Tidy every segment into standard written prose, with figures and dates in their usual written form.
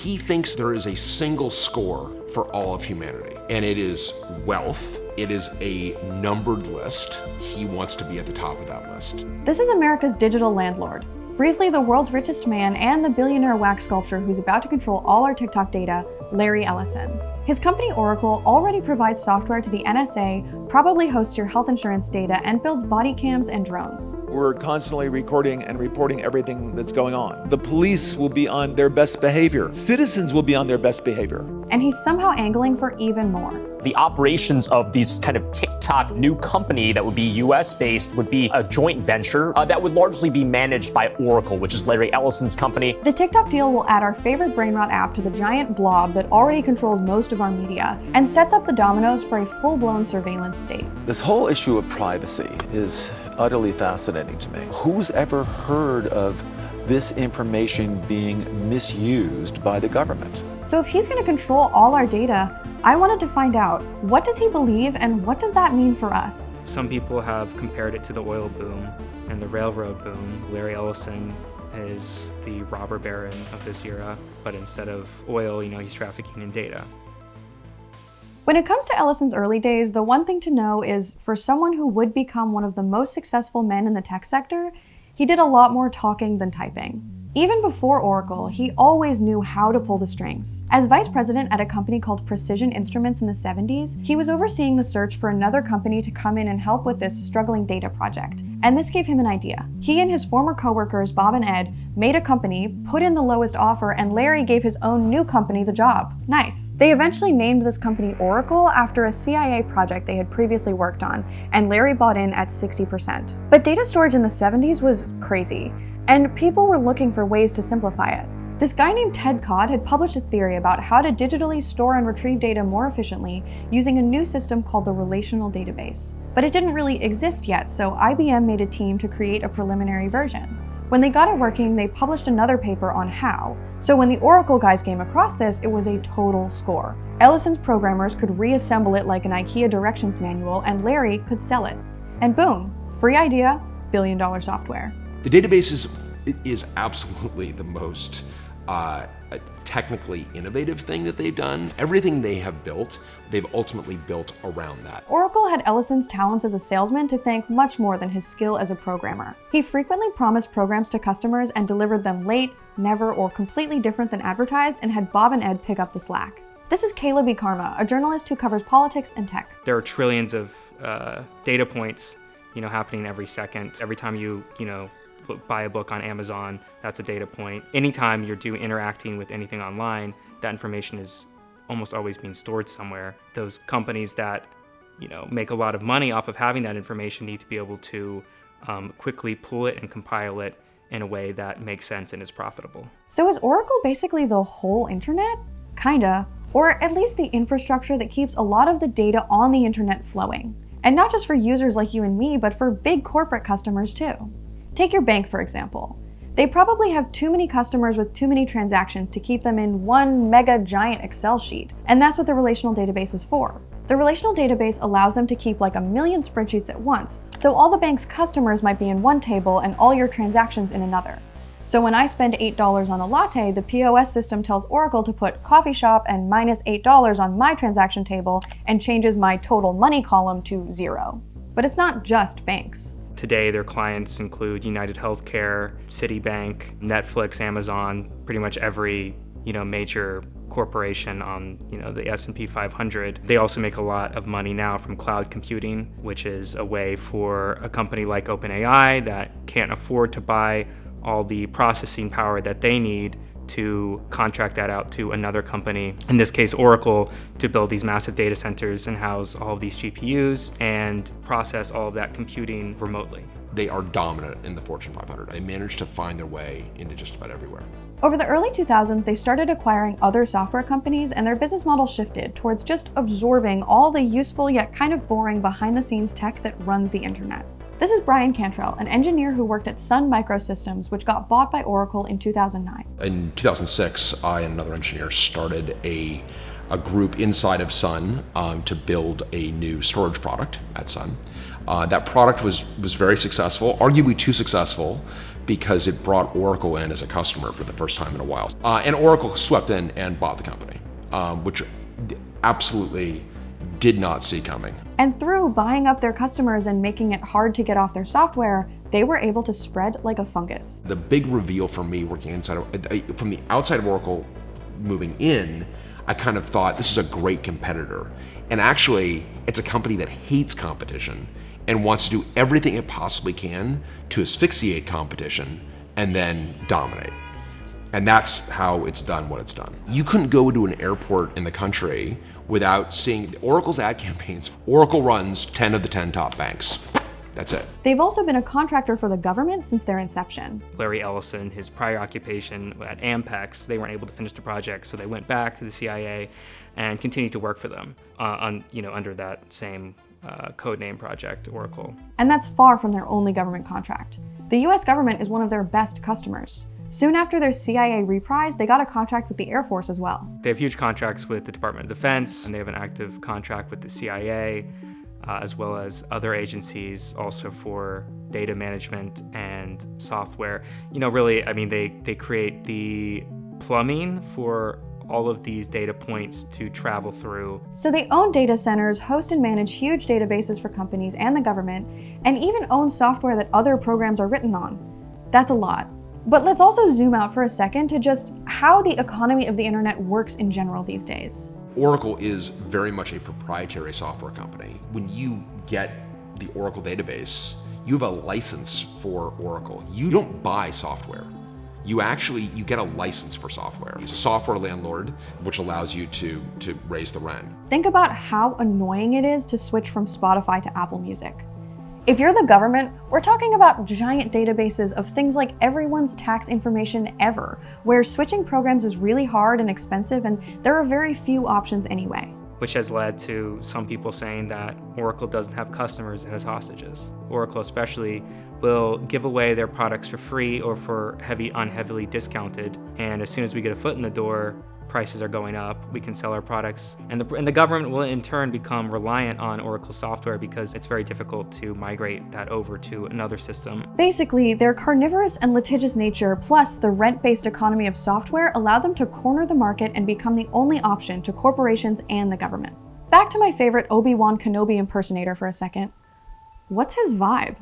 He thinks there is a single score for all of humanity, and it is wealth. It is a numbered list. He wants to be at the top of that list. This is America's digital landlord. Briefly, the world's richest man and the billionaire wax sculptor who's about to control all our TikTok data, Larry Ellison. His company Oracle already provides software to the NSA, probably hosts your health insurance data, and builds body cams and drones. We're constantly recording and reporting everything that's going on. The police will be on their best behavior. Citizens will be on their best behavior. And he's somehow angling for even more. The operations of these kind of TikTok new company that would be US based would be a joint venture that would largely be managed by Oracle, which is Larry Ellison's company. The TikTok deal will add our favorite brain rot app to the giant blob that already controls most of our media and sets up the dominoes for a full-blown surveillance state. This whole issue of privacy is utterly fascinating to me. Who's ever heard of this information being misused by the government? So if he's going to control all our data, I wanted to find out, what does he believe and what does that mean for us? Some people have compared it to the oil boom and the railroad boom. Larry Ellison is the robber baron of this era, but instead of oil, he's trafficking in data. When it comes to Ellison's early days, the one thing to know is, for someone who would become one of the most successful men in the tech sector, he did a lot more talking than typing. Even before Oracle, he always knew how to pull the strings. As vice president at a company called Precision Instruments in the 70s, he was overseeing the search for another company to come in and help with this struggling data project. And this gave him an idea. He and his former coworkers, Bob and Ed, made a company, put in the lowest offer, and Larry gave his own new company the job. Nice. They eventually named this company Oracle after a CIA project they had previously worked on, and Larry bought in at 60%. But data storage in the 70s was crazy, and people were looking for ways to simplify it. This guy named Ted Codd had published a theory about how to digitally store and retrieve data more efficiently using a new system called the relational database. But it didn't really exist yet, so IBM made a team to create a preliminary version. When they got it working, they published another paper on how. So when the Oracle guys came across this, it was a total score. Ellison's programmers could reassemble it like an IKEA directions manual, and Larry could sell it. And boom, free idea, billion-dollar software. The database is absolutely the most technically innovative thing that they've done. Everything they have built, they've ultimately built around that. Oracle had Ellison's talents as a salesman to thank much more than his skill as a programmer. He frequently promised programs to customers and delivered them late, never, or completely different than advertised, and had Bob and Ed pick up the slack. This is Caleb E. Karma, a journalist who covers politics and tech. There are trillions of data points, happening every second. Every time you buy a book on Amazon, that's a data point. Anytime you're interacting with anything online, that information is almost always being stored somewhere. Those companies that make a lot of money off of having that information need to be able to quickly pull it and compile it in a way that makes sense and is profitable. So is Oracle basically the whole internet? Kinda. Or at least the infrastructure that keeps a lot of the data on the internet flowing. And not just for users like you and me, but for big corporate customers too. Take your bank, for example. They probably have too many customers with too many transactions to keep them in one mega giant Excel sheet, and that's what the relational database is for. The relational database allows them to keep like 1 million spreadsheets at once, so all the bank's customers might be in one table and all your transactions in another. So when I spend $8 on a latte, the POS system tells Oracle to put coffee shop and minus $8 on my transaction table and changes my total money column to 0. But it's not just banks. Today, their clients include United Healthcare, Citibank, Netflix, Amazon, pretty much every major corporation on the S&P 500. They also make a lot of money now from cloud computing, which is a way for a company like OpenAI that can't afford to buy all the processing power that they need to contract that out to another company, in this case Oracle, to build these massive data centers and house all of these GPUs and process all of that computing remotely. They are dominant in the Fortune 500. They managed to find their way into just about everywhere. Over the early 2000s, they started acquiring other software companies, and their business model shifted towards just absorbing all the useful yet kind of boring behind-the-scenes tech that runs the internet. This is Brian Cantrell, an engineer who worked at Sun Microsystems, which got bought by Oracle in 2009. In 2006, I and another engineer started a group inside of Sun to build a new storage product at Sun. That product was very successful, arguably too successful because it brought Oracle in as a customer for the first time in a while. And Oracle swept in and bought the company, which absolutely did not see coming. And through buying up their customers and making it hard to get off their software, they were able to spread like a fungus. The big reveal for me working inside of, from the outside of Oracle moving in, I kind of thought this is a great competitor. And actually, it's a company that hates competition and wants to do everything it possibly can to asphyxiate competition and then dominate. And that's how it's done what it's done. You couldn't go to an airport in the country without seeing Oracle's ad campaigns. Oracle runs 10 of the 10 top banks. That's it. They've also been a contractor for the government since their inception. Larry Ellison, his prior occupation at Ampex, they weren't able to finish the project, so they went back to the CIA and continued to work for them under that same codename project, Oracle. And that's far from their only government contract. The US government is one of their best customers. Soon after their CIA reprise, they got a contract with the Air Force as well. They have huge contracts with the Department of Defense, and they have an active contract with the CIA, as well as other agencies also for data management and software. Really, I mean, they create the plumbing for all of these data points to travel through. So they own data centers, host and manage huge databases for companies and the government, and even own software that other programs are written on. That's a lot. But let's also zoom out for a second to just how the economy of the internet works in general these days. Oracle is very much a proprietary software company. When you get the Oracle database, you have a license for Oracle. You don't buy software. You get a license for software. It's a software landlord, which allows you to raise the rent. Think about how annoying it is to switch from Spotify to Apple Music. If you're the government, we're talking about giant databases of things like everyone's tax information ever, where switching programs is really hard and expensive, and there are very few options anyway. Which has led to some people saying that Oracle doesn't have customers and is hostages. Oracle especially will give away their products for free or for heavily discounted, and as soon as we get a foot in the door, prices are going up, we can sell our products, and the government will in turn become reliant on Oracle software because it's very difficult to migrate that over to another system. Basically, their carnivorous and litigious nature plus the rent-based economy of software allow them to corner the market and become the only option to corporations and the government. Back to my favorite Obi-Wan Kenobi impersonator for a second. What's his vibe?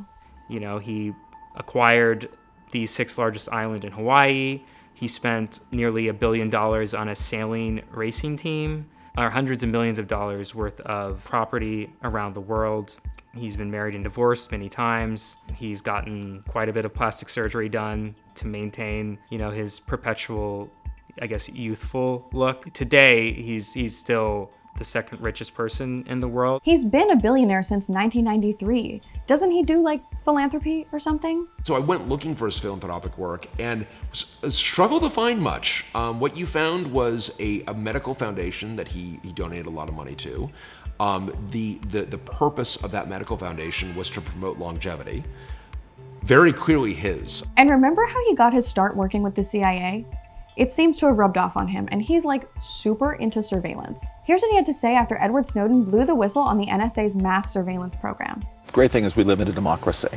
He acquired the 6th largest island in Hawaii. He spent nearly $1 billion on a sailing racing team, or hundreds of millions of dollars worth of property around the world. He's been married and divorced many times. He's gotten quite a bit of plastic surgery done to maintain, his perpetual, youthful look. Today, he's still the 2nd richest person in the world. He's been a billionaire since 1993. Doesn't he do philanthropy or something? So I went looking for his philanthropic work and struggled to find much. What you found was a medical foundation that he donated a lot of money to. The purpose of that medical foundation was to promote longevity. Very clearly his. And remember how he got his start working with the CIA? It seems to have rubbed off on him, and he's super into surveillance. Here's what he had to say after Edward Snowden blew the whistle on the NSA's mass surveillance program. The great thing is we live in a democracy.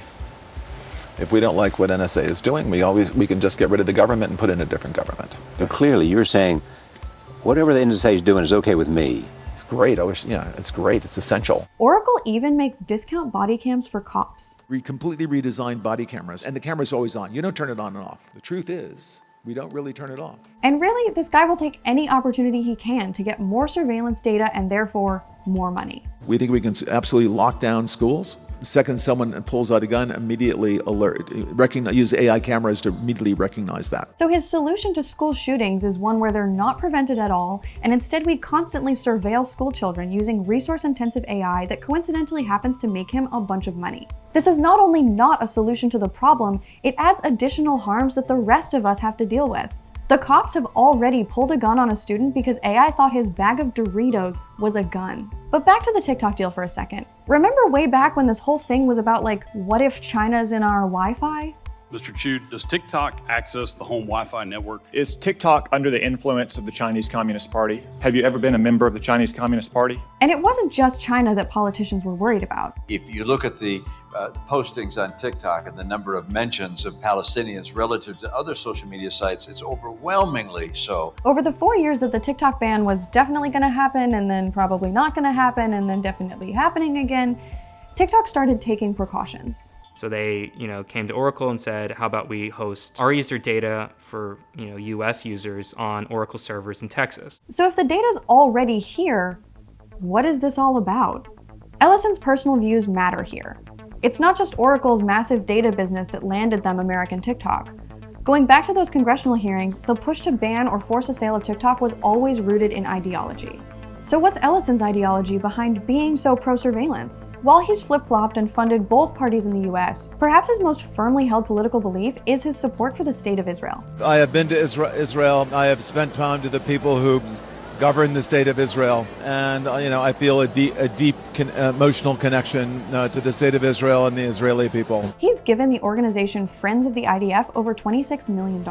If we don't like what NSA is doing, we can just get rid of the government and put in a different government. But clearly you're saying whatever the NSA is doing is okay with me. It's great. It's great. It's essential. Oracle even makes discount body cams for cops. We completely redesigned body cameras, and the camera's always on. You don't turn it on and off. The truth is, we don't really turn it off. And really, this guy will take any opportunity he can to get more surveillance data and therefore more money. We think we can absolutely lock down schools. The second someone pulls out a gun, immediately use AI cameras to immediately recognize that. So his solution to school shootings is one where they're not prevented at all, and instead we constantly surveil school children using resource-intensive AI that coincidentally happens to make him a bunch of money. This is not only not a solution to the problem, it adds additional harms that the rest of us have to deal with. The cops have already pulled a gun on a student because AI thought his bag of Doritos was a gun. But back to the TikTok deal for a second. Remember way back when this whole thing was about what if China's in our Wi-Fi? Mr. Chu, does TikTok access the home Wi-Fi network? Is TikTok under the influence of the Chinese Communist Party? Have you ever been a member of the Chinese Communist Party? And it wasn't just China that politicians were worried about. If you look at the postings on TikTok and the number of mentions of Palestinians relative to other social media sites, it's overwhelmingly so. Over the 4 years that the TikTok ban was definitely going to happen, and then probably not going to happen, and then definitely happening again, TikTok started taking precautions. So they, came to Oracle and said, how about we host our user data for, US users on Oracle servers in Texas? So if the data's already here, what is this all about? Ellison's personal views matter here. It's not just Oracle's massive data business that landed them American TikTok. Going back to those congressional hearings, the push to ban or force a sale of TikTok was always rooted in ideology. So what's Ellison's ideology behind being so pro-surveillance? While he's flip-flopped and funded both parties in the US, perhaps his most firmly held political belief is his support for the state of Israel. I have been to Israel. I have spent time to the people who govern the state of Israel, and I feel a deep emotional connection to the state of Israel and the Israeli people. He's given the organization Friends of the IDF over $26 million.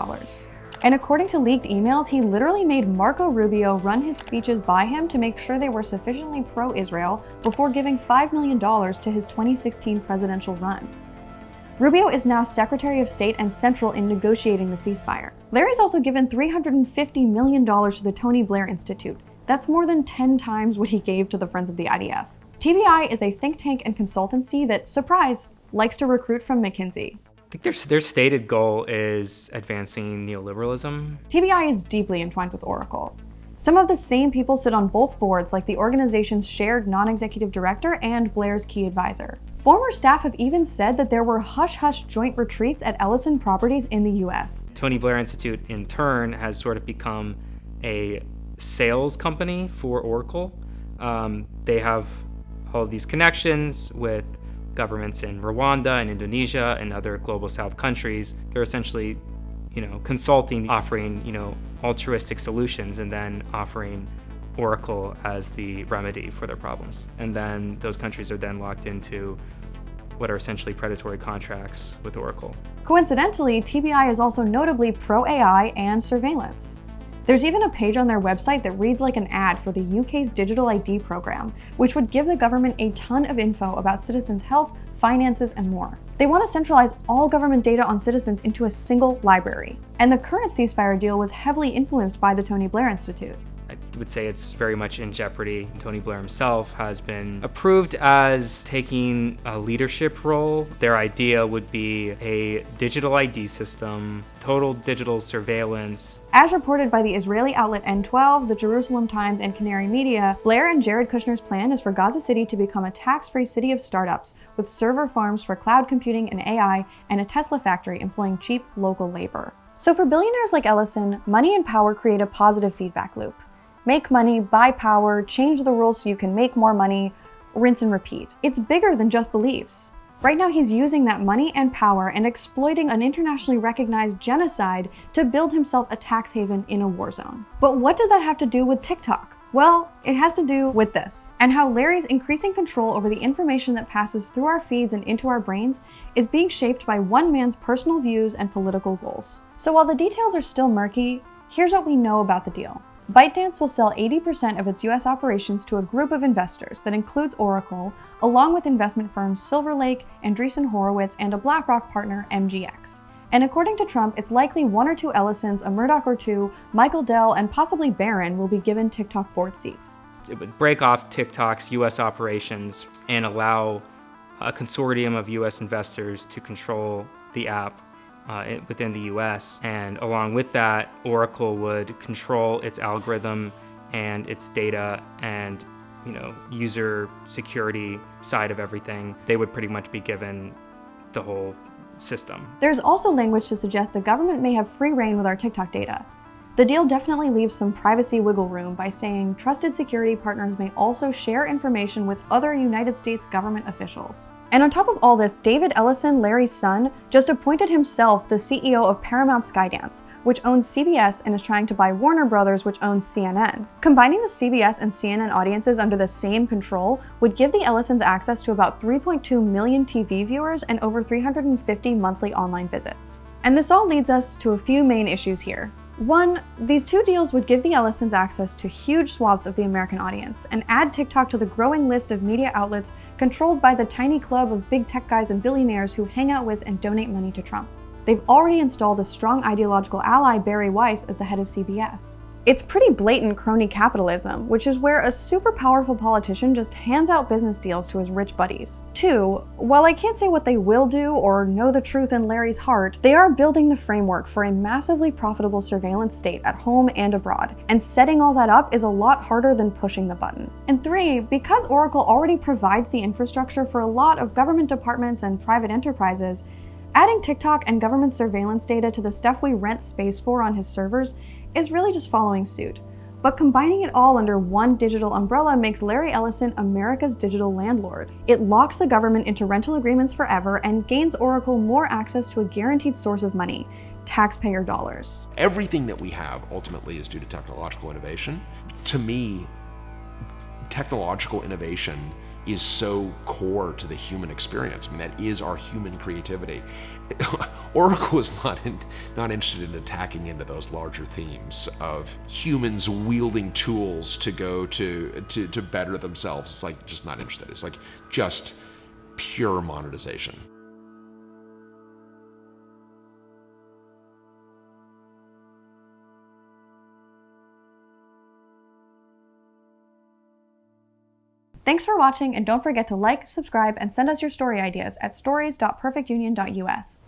And according to leaked emails, he literally made Marco Rubio run his speeches by him to make sure they were sufficiently pro-Israel before giving $5 million to his 2016 presidential run. Rubio is now Secretary of State and central in negotiating the ceasefire. Larry's also given $350 million to the Tony Blair Institute. That's more than 10 times what he gave to the Friends of the IDF. TBI is a think tank and consultancy that, surprise, likes to recruit from McKinsey. I think their stated goal is advancing neoliberalism. TBI is deeply entwined with Oracle. Some of the same people sit on both boards, like the organization's shared non-executive director and Blair's key advisor. Former staff have even said that there were hush-hush joint retreats at Ellison properties in the US. Tony Blair Institute, in turn, has sort of become a sales company for Oracle. They have all of these connections with governments in Rwanda and Indonesia and other global South countries. They're essentially, consulting, offering, altruistic solutions, and then offering Oracle as the remedy for their problems. And then those countries are then locked into what are essentially predatory contracts with Oracle. Coincidentally, TBI is also notably pro-AI and surveillance. There's even a page on their website that reads like an ad for the UK's digital ID program, which would give the government a ton of info about citizens' health, finances, and more. They want to centralize all government data on citizens into a single library. And the current ceasefire deal was heavily influenced by the Tony Blair Institute. I would say it's very much in jeopardy. Tony Blair himself has been approved as taking a leadership role. Their idea would be a digital ID system, total digital surveillance. As reported by the Israeli outlet N12, the Jerusalem Times, and Canary Media, Blair and Jared Kushner's plan is for Gaza City to become a tax-free city of startups with server farms for cloud computing and AI, and a Tesla factory employing cheap local labor. So for billionaires like Ellison, money and power create a positive feedback loop. Make money, buy power, change the rules so you can make more money, rinse and repeat. It's bigger than just beliefs. Right now he's using that money and power and exploiting an internationally recognized genocide to build himself a tax haven in a war zone. But what does that have to do with TikTok? Well, it has to do with this, and how Larry's increasing control over the information that passes through our feeds and into our brains is being shaped by one man's personal views and political goals. So while the details are still murky, here's what we know about the deal. ByteDance will sell 80% of its US operations to a group of investors that includes Oracle, along with investment firms Silver Lake, Andreessen Horowitz, and a BlackRock partner, MGX. And according to Trump, it's likely one or two Ellisons, a Murdoch or two, Michael Dell, and possibly Barron will be given TikTok board seats. It would break off TikTok's US operations and allow a consortium of US investors to control the app within the US, and along with that, Oracle would control its algorithm and its data and user security side of everything. They would pretty much be given the whole system. There's also language to suggest the government may have free reign with our TikTok data. The deal definitely leaves some privacy wiggle room by saying trusted security partners may also share information with other United States government officials. And on top of all this, David Ellison, Larry's son, just appointed himself the CEO of Paramount Skydance, which owns CBS and is trying to buy Warner Brothers, which owns CNN. Combining the CBS and CNN audiences under the same control would give the Ellisons access to about 3.2 million TV viewers and over 350 monthly online visits. And this all leads us to a few main issues here. One, these two deals would give the Ellisons access to huge swaths of the American audience and add TikTok to the growing list of media outlets controlled by the tiny club of big tech guys and billionaires who hang out with and donate money to Trump. They've already installed a strong ideological ally, Barry Weiss, as the head of CBS. It's pretty blatant crony capitalism, which is where a super powerful politician just hands out business deals to his rich buddies. Two, while I can't say what they will do or know the truth in Larry's heart, they are building the framework for a massively profitable surveillance state at home and abroad, and setting all that up is a lot harder than pushing the button. And three, because Oracle already provides the infrastructure for a lot of government departments and private enterprises, adding TikTok and government surveillance data to the stuff we rent space for on his servers is really just following suit. But combining it all under one digital umbrella makes Larry Ellison America's digital landlord. It locks the government into rental agreements forever and gains Oracle more access to a guaranteed source of money, taxpayer dollars. Everything that we have ultimately is due to technological innovation. To me, technological innovation is so core to the human experience. I mean, that is our human creativity. Oracle is not interested in attacking into those larger themes of humans wielding tools to go to better themselves. It's like just not interested. It's like just pure monetization. Thanks for watching, and don't forget to like, subscribe, and send us your story ideas at stories.perfectunion.us.